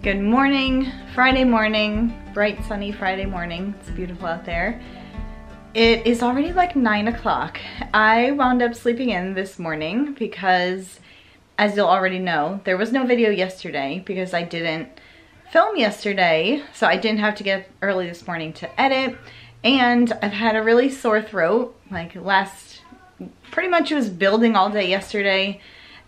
Good morning, Friday morning, bright sunny Friday morning. It's beautiful out there. It is already like 9 o'clock. I wound up sleeping in this morning because, as you'll already know, there was no video yesterday because I didn't film yesterday, so I didn't have to get up early this morning to edit. And I've had a really sore throat, pretty much it was building all day yesterday.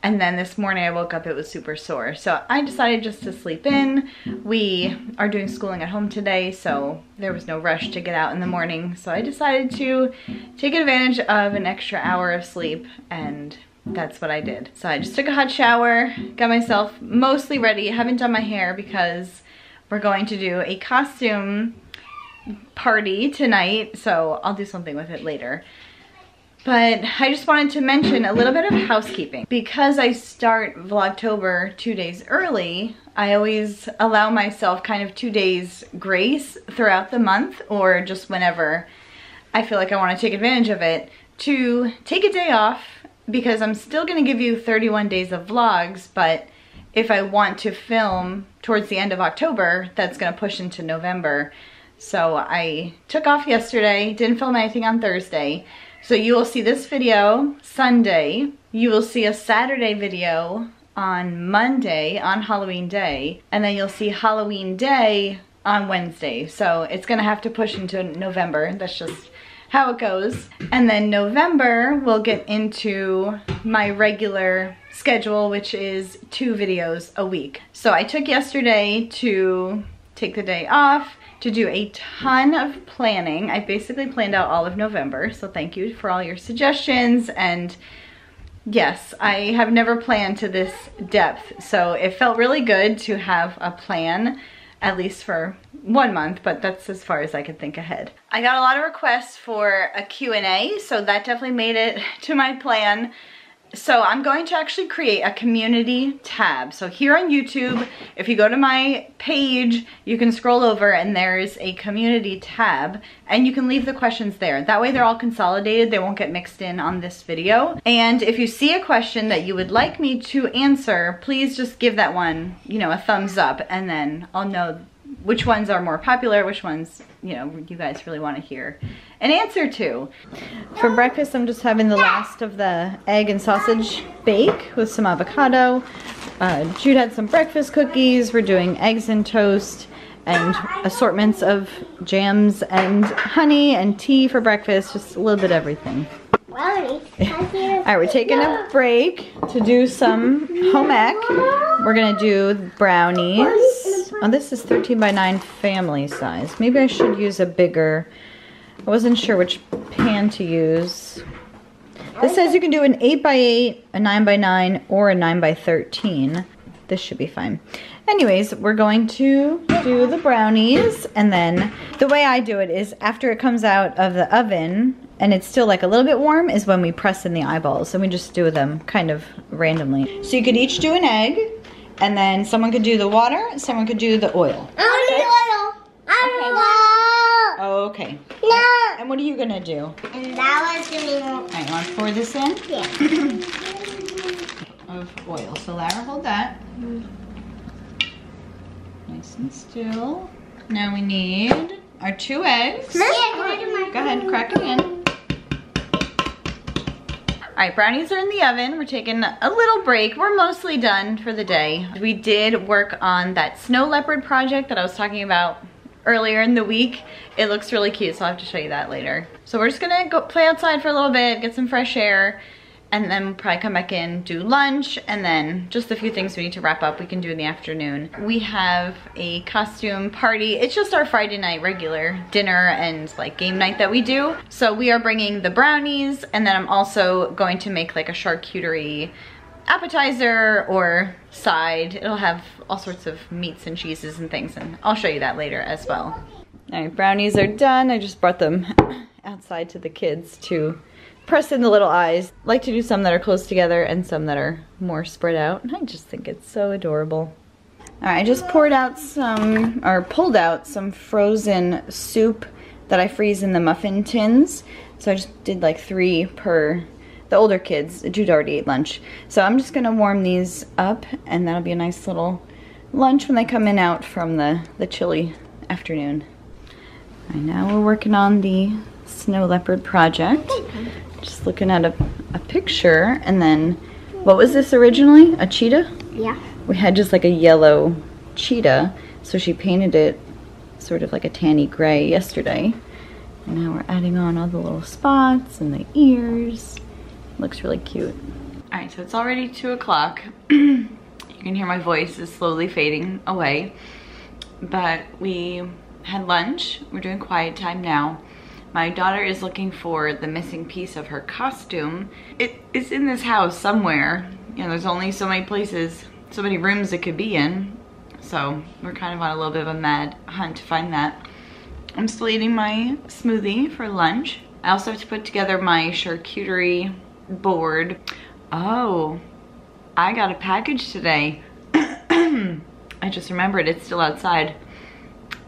And then this morning I woke up, it was super sore. So I decided just to sleep in. We are doing schooling at home today, so there was no rush to get out in the morning. So I decided to take advantage of an extra hour of sleep, and that's what I did. So I just took a hot shower, got myself mostly ready. I haven't done my hair because we're going to do a costume party tonight, so I'll do something with it later. But I just wanted to mention a little bit of housekeeping. Because I start Vlogtober 2 days early, I always allow myself kind of 2 days grace throughout the month, or just whenever I feel like I want to take advantage of it, to take a day off, because I'm still going to give you 31 days of vlogs, but if I want to film towards the end of October, that's going to push into November. So I took off yesterday, didn't film anything on Thursday. So you will see this video Sunday, you will see a Saturday video on Monday, on Halloween Day, and then you'll see Halloween Day on Wednesday. So it's gonna have to push into November, that's just how it goes. And then November, we'll get into my regular schedule, which is 2 videos a week. So I took yesterday to take the day off, to do a ton of planning. I basically planned out all of November, so thank you for all your suggestions. And yes, I have never planned to this depth, so it felt really good to have a plan, at least for 1 month, but that's as far as I could think ahead. I got a lot of requests for a Q&A, so that definitely made it to my plan. So I'm going to actually create a community tab. So here on YouTube, if you go to my page, you can scroll over and there's a community tab, and you can leave the questions there. That way they're all consolidated, they won't get mixed in on this video. And if you see a question that you would like me to answer, please just give that one, a thumbs up, and then I'll know which ones are more popular, which ones, you guys really want to hear an answer to. For breakfast, I'm just having the last of the egg and sausage bake with some avocado. Jude had some breakfast cookies. We're doing eggs and toast and assortments of jams and honey and tea for breakfast, just a little bit of everything. Alright, we're taking a break to do some home ec. We're gonna do brownies. Oh, this is 13 by 9 family size. Maybe I should use a bigger. I wasn't sure which pan to use. This says you can do an 8 by 8, a 9 by 9, or a 9 by 13. This should be fine. Anyways, we're going to do the brownies, and then the way I do it is after it comes out of the oven and it's still like a little bit warm is when we press in the eyeballs, and we just do them kind of randomly. So you could each do an egg, and then someone could do the water, someone could do the oil. I want oil. Oh, okay. No. And what are you gonna do? And that was doing. Alright, you want to pour this in? Yeah. Of oil. So Lara, hold that. Nice and still. Now we need our 2 eggs. Yeah, go ahead, crack it in. Alright, brownies are in the oven. We're taking a little break. We're mostly done for the day. We did work on that snow leopard project that I was talking about earlier in the week. It looks really cute, so I'll have to show you that later. So we're just gonna go play outside for a little bit, get some fresh air, and then we'll probably come back in, do lunch, and then just a few things we need to wrap up we can do in the afternoon. We have a costume party. It's just our Friday night regular dinner and like game night that we do. So we are bringing the brownies, and then I'm also going to make like a charcuterie appetizer or side. It'll have all sorts of meats and cheeses and things, and I'll show you that later as well. All right, brownies are done. I just brought them outside to the kids to press in the little eyes. I like to do some that are close together and some that are more spread out. I just think it's so adorable. All right, I just pulled out some frozen soup that I freeze in the muffin tins. So I just did like 3 per the older kids. Jude already ate lunch. So I'm just gonna warm these up, and that'll be a nice little lunch when they come in out from the chilly afternoon. All right, now we're working on the snow leopard project. Just looking at a picture, and then, what was this originally? A cheetah? Yeah. We had just like a yellow cheetah, so she painted it sort of like a tanny gray yesterday. And now we're adding on all the little spots and the ears. Looks really cute. All right, so it's already 2 o'clock. You can hear my voice is slowly fading away. But we had lunch. We're doing quiet time now. My daughter is looking for the missing piece of her costume. It's in this house somewhere. You know, there's only so many places, so many rooms it could be in. So we're kind of on a little bit of a mad hunt to find that. I'm still eating my smoothie for lunch. I also have to put together my charcuterie board. Oh, I got a package today. I just remembered it's still outside.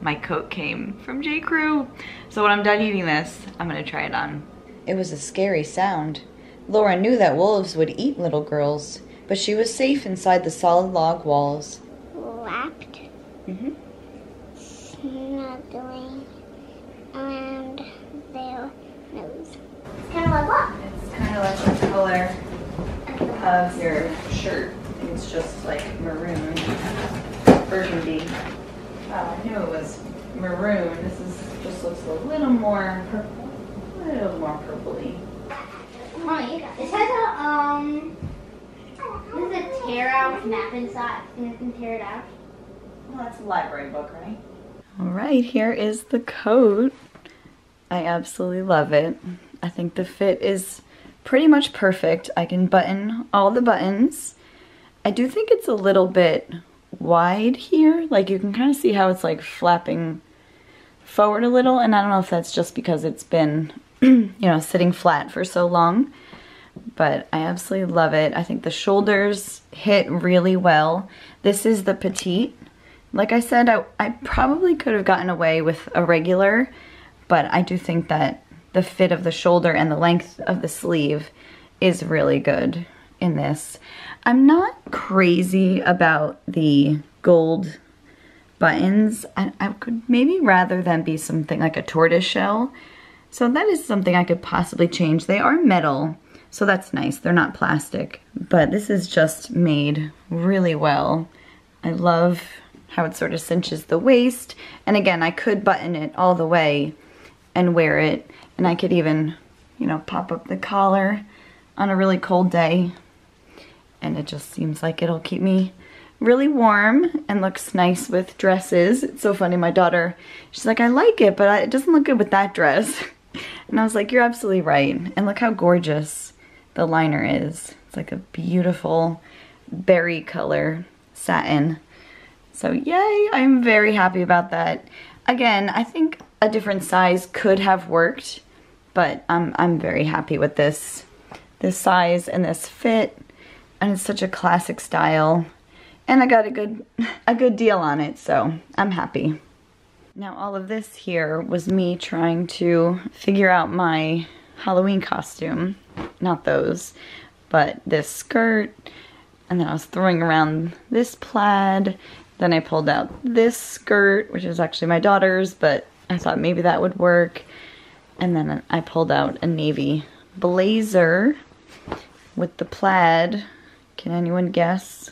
My coat came from J. Crew. So when I'm done eating this, I'm gonna try it on. It was a scary sound. Laura knew that wolves would eat little girls, but she was safe inside the solid log walls. Wrapped. Snuggling around their nose. It's kind of like what? It's kind of like the color of your shirt. It's just like maroon, burgundy. Wow, I knew it was maroon. This just looks a little more purple, a little more purpley. Right. It has a this is a tear out map inside, and you can tear it out. Well, that's a library book, right? All right, here is the coat. I absolutely love it. I think the fit is pretty much perfect. I can button all the buttons. I do think it's a little bit wide here. Like, you can kind of see how it's like flapping forward a little, and I don't know if that's just because it's been you know, sitting flat for so long, but I absolutely love it. I think the shoulders hit really well. This is the petite. Like I said, I probably could have gotten away with a regular, but I do think that the fit of the shoulder and the length of the sleeve is really good in this. I'm not crazy about the gold buttons. I could maybe rather them be something like a tortoise shell. So that is something I could possibly change. They are metal, so that's nice. They're not plastic, but this is just made really well. I love how it sort of cinches the waist. And again, I could button it all the way and wear it. And I could even, you know, pop up the collar on a really cold day. And it just seems like it'll keep me really warm and looks nice with dresses. It's so funny, my daughter, she's like, I like it, but it doesn't look good with that dress. And I was like, you're absolutely right. And look how gorgeous the liner is. It's like a beautiful berry color satin. So yay, I'm very happy about that. Again, I think a different size could have worked, but I'm very happy with this size and this fit. And it's such a classic style. And I got a good deal on it, so I'm happy. Now all of this here was me trying to figure out my Halloween costume. Not those, but this skirt. And then I was throwing around this plaid. Then I pulled out this skirt, which is actually my daughter's, but I thought maybe that would work. And then I pulled out a navy blazer with the plaid. Can anyone guess?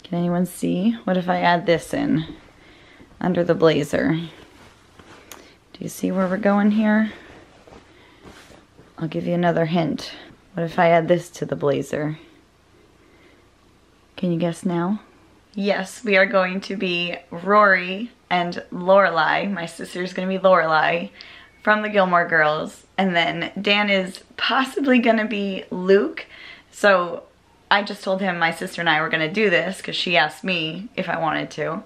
Can anyone see? What if I add this in under the blazer? Do you see where we're going here? I'll give you another hint. What if I add this to the blazer? Can you guess now? Yes, we are going to be Rory and Lorelai. My sister's gonna be Lorelai from the Gilmore Girls. And then Dan is possibly gonna be Luke. So I just told him my sister and I were gonna do this because she asked me if I wanted to. And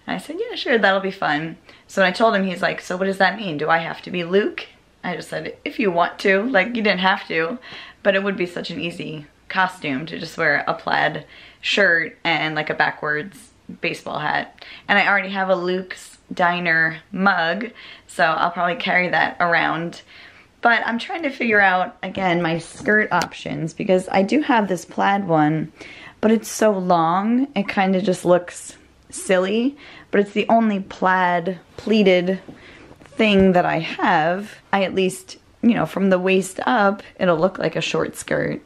I said, yeah, sure, that'll be fun. So when I told him, he's like, so what does that mean? Do I have to be Luke? I just said, if you want to, like, you didn't have to, but it would be such an easy costume to just wear a plaid shirt and like a backwards baseball hat. And I already have a Luke's Diner mug, so I'll probably carry that around. But I'm trying to figure out, again, my skirt options, because I do have this plaid one, but it's so long, it kind of just looks silly, but it's the only plaid pleated thing that I have. I at least, you know, from the waist up, it'll look like a short skirt,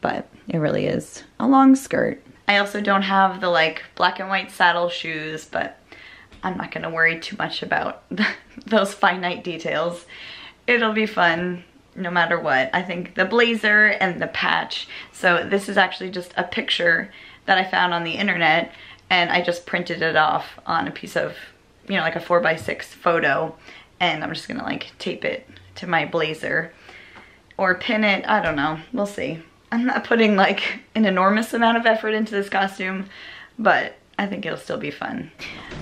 but it really is a long skirt. I also don't have the like black and white saddle shoes, but I'm not gonna worry too much about those finite details. It'll be fun no matter what. I think the blazer and the patch. So this is actually just a picture that I found on the internet, and I just printed it off on a piece of, you know, like a 4x6 photo, and I'm just gonna like tape it to my blazer or pin it. I don't know, we'll see. I'm not putting like an enormous amount of effort into this costume, but I think it'll still be fun.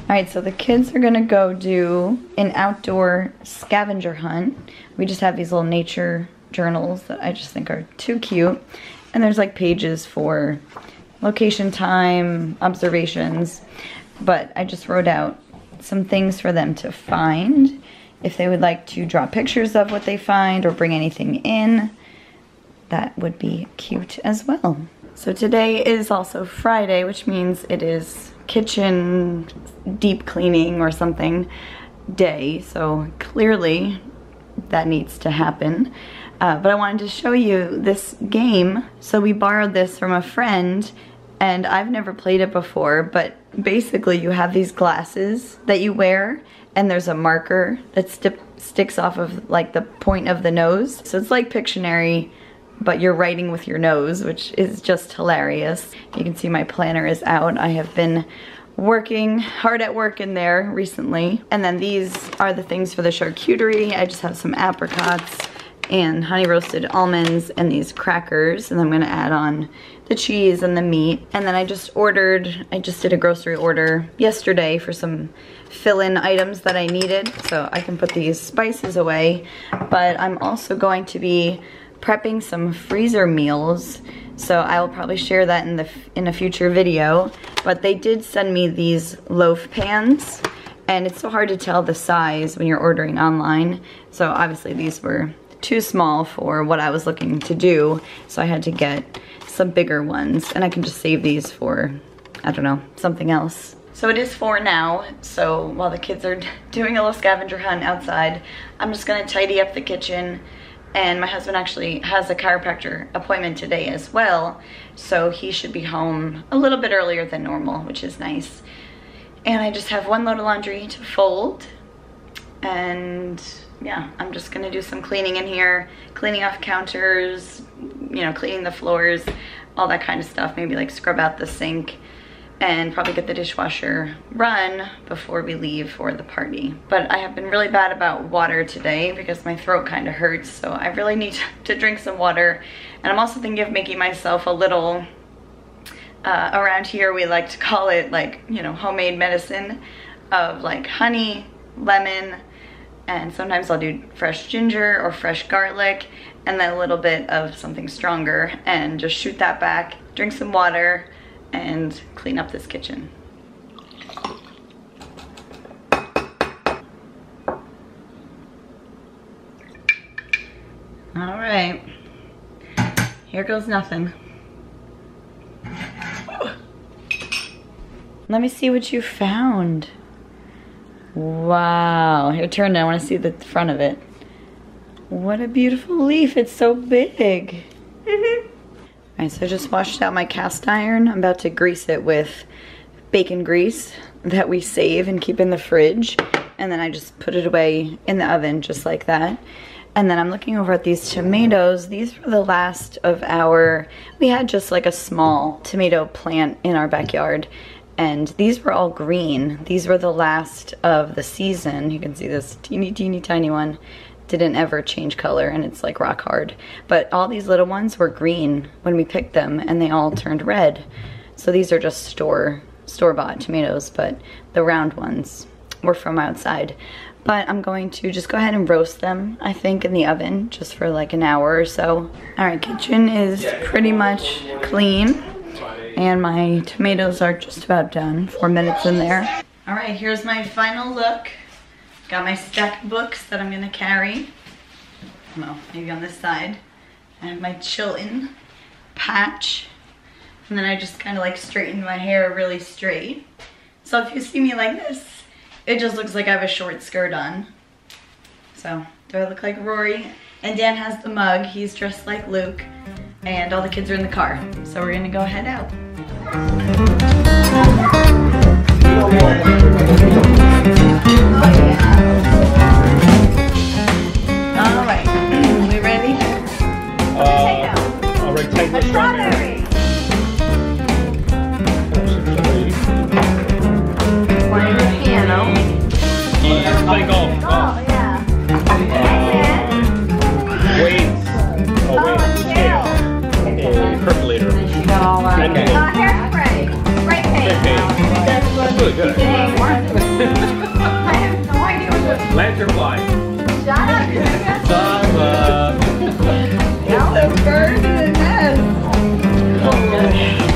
All right, so the kids are gonna go do an outdoor scavenger hunt. We just have these little nature journals that I just think are too cute. And there's like pages for location, time, observations. But I just wrote out some things for them to find. If they would like to draw pictures of what they find or bring anything in, that would be cute as well. So today is also Friday, which means it is kitchen deep cleaning or something day. So clearly that needs to happen. But I wanted to show you this game. So we borrowed this from a friend, and I've never played it before, but basically you have these glasses that you wear, and there's a marker that sticks off of like the point of the nose. So it's like Pictionary, but you're writing with your nose, which is just hilarious. You can see my planner is out. I have been working hard at work in there recently. And then these are the things for the charcuterie. I just have some apricots and honey roasted almonds and these crackers, and I'm gonna add on the cheese and the meat. And then I just did a grocery order yesterday for some fill-in items that I needed, so I can put these spices away. But I'm also going to be prepping some freezer meals, so I will probably share that in a future video. But they did send me these loaf pans, and it's so hard to tell the size when you're ordering online. So obviously these were too small for what I was looking to do, so I had to get some bigger ones, and I can just save these for, I don't know, something else. So it is 4 now, so while the kids are doing a little scavenger hunt outside, I'm just gonna tidy up the kitchen. And my husband actually has a chiropractor appointment today as well, so he should be home a little bit earlier than normal, which is nice. And I just have 1 load of laundry to fold, and yeah, I'm just gonna do some cleaning in here, cleaning off counters, you know, cleaning the floors, all that kind of stuff. Maybe like scrub out the sink and probably get the dishwasher run before we leave for the party. But I have been really bad about water today because my throat kind of hurts, so I really need to drink some water. And I'm also thinking of making myself a little, around here we like to call it like, you know, homemade medicine of like honey, lemon, and sometimes I'll do fresh ginger or fresh garlic, and then a little bit of something stronger, and just shoot that back, drink some water, and clean up this kitchen. All right, here goes nothing. Let me see what you found. Wow, here, turn it, I want to see the front of it. What a beautiful leaf, it's so big. Alright, so I just washed out my cast iron. I'm about to grease it with bacon grease that we save and keep in the fridge. And then I just put it away in the oven just like that. And then I'm looking over at these tomatoes. These were the last of we had just like a small tomato plant in our backyard. And these were all green. These were the last of the season. You can see this teeny tiny one didn't ever change color, and it's like rock hard. But all these little ones were green when we picked them, and they all turned red. So these are just store-bought tomatoes, but the round ones were from outside. But I'm going to just go ahead and roast them, I think, in the oven just for like an hour or so. All right, kitchen is pretty much clean, and my tomatoes are just about done. 4 minutes in there. All right, here's my final look. Got my stack books that I'm gonna carry. Well, maybe on this side. I have my chill-in patch. And then I just kind of like straightened my hair really straight. So if you see me like this, it just looks like I have a short skirt on. So, do I look like Rory? And Dan has the mug. He's dressed like Luke. And all the kids are in the car. So we're gonna go head out. All right, we ready? All right, take the strawberry. Playing the piano. Play golf. Oh, yeah. Weights. Scale. A percolator. She got all that. Okay. Hairspray. Spray paint. That's really good. I have no idea what this is. Lanternfly. Shut up. Sava. It's a bird in a nest. Oh yeah.